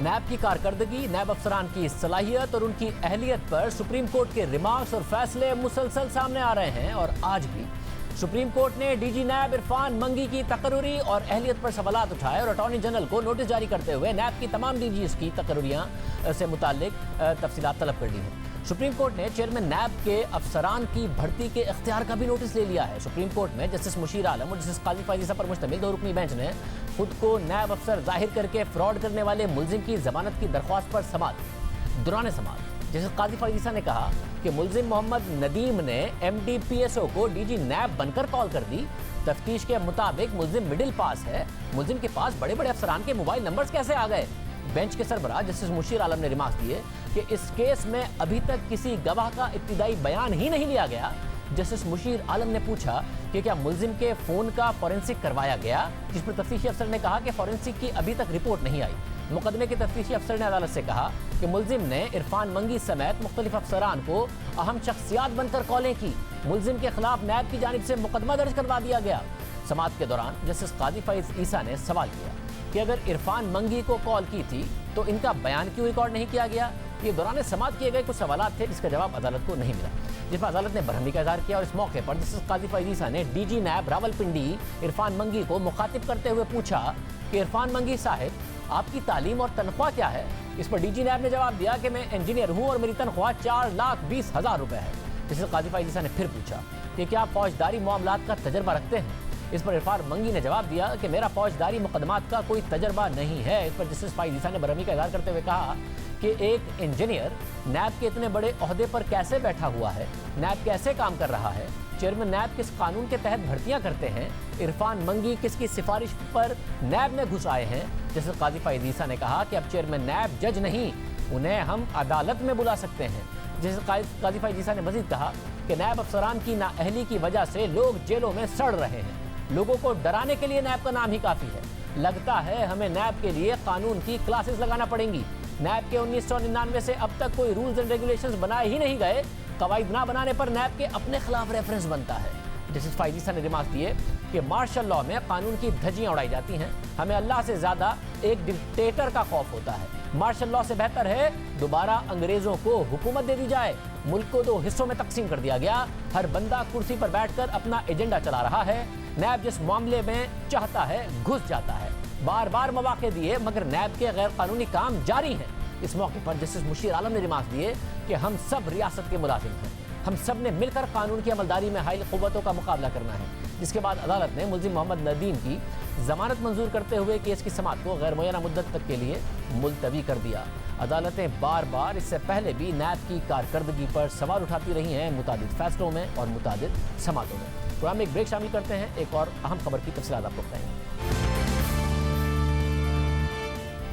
NAB کی کارکردگی، NAB افسران کی صلاحیت اور ان کی اہلیت پر سپریم کورٹ کے ریمارکس اور فیصلے مسلسل سامنے آ رہے ہیں، اور آج بھی سپریم کورٹ نے ڈی جی نیب عرفان منگی کی تقرری اور اہلیت پر سوالات اٹھائے اور اٹارنی جنرل کو نوٹس جاری کرتے ہوئے نیب کی تمام ڈی جیز کی تقرریاں سے متعلق تفصیلات طلب کر لی ہیں۔ سپریم کورٹ نے چیئرمین نیب کے افسران کی بھرتی کے اختیار کا بھی نوٹس لے لیا ہے۔ سپریم کورٹ میں جسٹس مشیر عالم اور جسٹس قاضی فائز عیسیٰ پر مشتمل 2 رکنی بینچ نے خود کو نیب افسر ظاہر کر کے فراڈ کرنے والے ملزم کی ضمانت کی درخواست پر سماعت دوران سماعت جسٹس قاضی فائز عیسیٰ نے کہا کہ ملزم محمد ندیم نے M D P S O کو ڈی جی نیب بن کر کال کر دی۔ تفتیش کے مطابق ملزم مڈل پاس ہے، ملزم کے پاس بڑے بڑے افسران کے موبائل نمبرز کیسے آ گئے؟ بینچ کے سربراہ جسٹس مشیر عالم نے ریمارکس دیے کہ اس کیس میں ابھی تک کسی گواہ کا ابتدائی بیان ہی نہیں لیا گیا۔ جسٹس مشیر عالم نے پوچھا کہ کیا ملزم کے فون کا فورینسک کروایا گیا، جس پر تفتیشی افسر نے کہا کہ فورینسک کی ابھی تک رپورٹ نہیں آئی۔ مقدمے کے تفتیشی افسر نے عدالت سے کہا کہ ملزم نے عرفان منگی سمیت مختلف افسران کو اہم شخصیات بن کر کالیں کی۔ ملزم کے خلاف نیب کی جانب سے مقدمہ درج کروا دیا گیا۔ سماعت کے دوران جسٹس قاضی فائز عیسیٰ نے سوال کیا کہ اگر عرفان منگی کو کال کی تھی تو ان کا بیان کیوں ریکارڈ نہیں کیا گیا؟ یہ دوران سماعت کیے گئے کچھ سوالات تھے جس کا جواب عدالت کو نہیں ملا، جس پر عدالت نے برہمی کا اظہار کیا اور اس موقع پر جسٹس قاضی فائز عیسیٰ نے D G NAB Rawalpindi Irfan Mangi کو مخاطب کرتے ہوئے پوچھا کہ عرفان منگی صاحب، آپ کی تعلیم اور تنخواہ کیا ہے؟ اس پر ڈی جی نیب نے جواب دیا کہ میں انجینئر ہوں اور میری تنخواہ 4,20,000 روپے ہے۔ جسٹس قاضی فائز عیسیٰ نے پھر پوچھا کہ کیا آپ فوجداری معاملات کا تجربہ رکھتے ہیں؟ اس پر عرفان منگی نے جواب دیا کہ میرا فوجداری مقدمات کا کوئی تجربہ نہیں ہے۔ اس پر جسٹس فائز عیسیٰ نے برہمی کا اظہار کرتے ہوئے کہا کہ ایک انجینئر نیب کے اتنے بڑے عہدے پر کیسے بیٹھا ہوا ہے، نیب کیسے کام کر رہا ہے، چیئرمین نیب کس قانون کے تحت بھرتیاں کرتے ہیں، عرفان منگی کس کی سفارش پر نیب میں گھس آئے ہیں۔ جسٹس قاضی فائز عیسیٰ نے کہا کہ اب چیئرمین نیب جج نہیں، انہیں ہم عدالت میں بلا سکتے ہیں۔ جسٹس قاضی فائز عیسیٰ نے مزید کہا کہ نیب افسران کی نااہلی کی وجہ سے لوگ جیلوں میں سڑ رہے ہیں، لوگوں کو ڈرانے کے لیے نیب کا نام ہی کافی ہے۔ لگتا ہے ہمیں نیب کے لیے قانون کی کلاسز لگانا پڑیں گی۔ نیب کے 1999 سے اب تک کوئی رولز اینڈ ریگولیشنز بنائے ہی نہیں گئے، قواعد نہ بنانے پر نیب کے اپنے خلاف ریفرنس بنتا ہے۔ جسٹس فائز عیسیٰ نے ریمارک دیے کہ مارشل لاء میں قانون کی دھجیاں اڑائی جاتی ہیں، ہمیں اللہ سے زیادہ ایک ڈکٹیٹر کا خوف ہوتا ہے۔ مارشل لاء سے بہتر ہے دوبارہ انگریزوں کو حکومت دے دی جائے۔ ملک کو 2 حصوں میں تقسیم کر دیا گیا، ہر بندہ کرسی پر بیٹھ کر اپنا ایجنڈا چلا رہا ہے۔ نیب جس معاملے میں چاہتا ہے گھس جاتا ہے۔ بار بار مواقع دیے مگر نیب کے غیر قانونی کام جاری ہیں۔ اس موقع پر جسٹس مشیر عالم نے ریمارک دیے کہ ہم سب ریاست کے ملازم ہیں، ہم سب نے مل کر قانون کی عملداری میں حائل قوتوں کا مقابلہ کرنا ہے۔ جس کے بعد عدالت نے ملزم محمد ندیم کی ضمانت منظور کرتے ہوئے کیس کی سماعت کو غیر معینہ مدت تک کے لیے ملتوی کر دیا۔ عدالتیں بار بار اس سے پہلے بھی نیب کی کارکردگی پر سوال اٹھاتی رہی ہیں متعدد فیصلوں میں اور متعدد سماعتوں میں۔ پروگرام میں ایک بریک شامل کرتے ہیں، ایک اور اہم خبر کی تفصیلات آپ کو بتائیں گے۔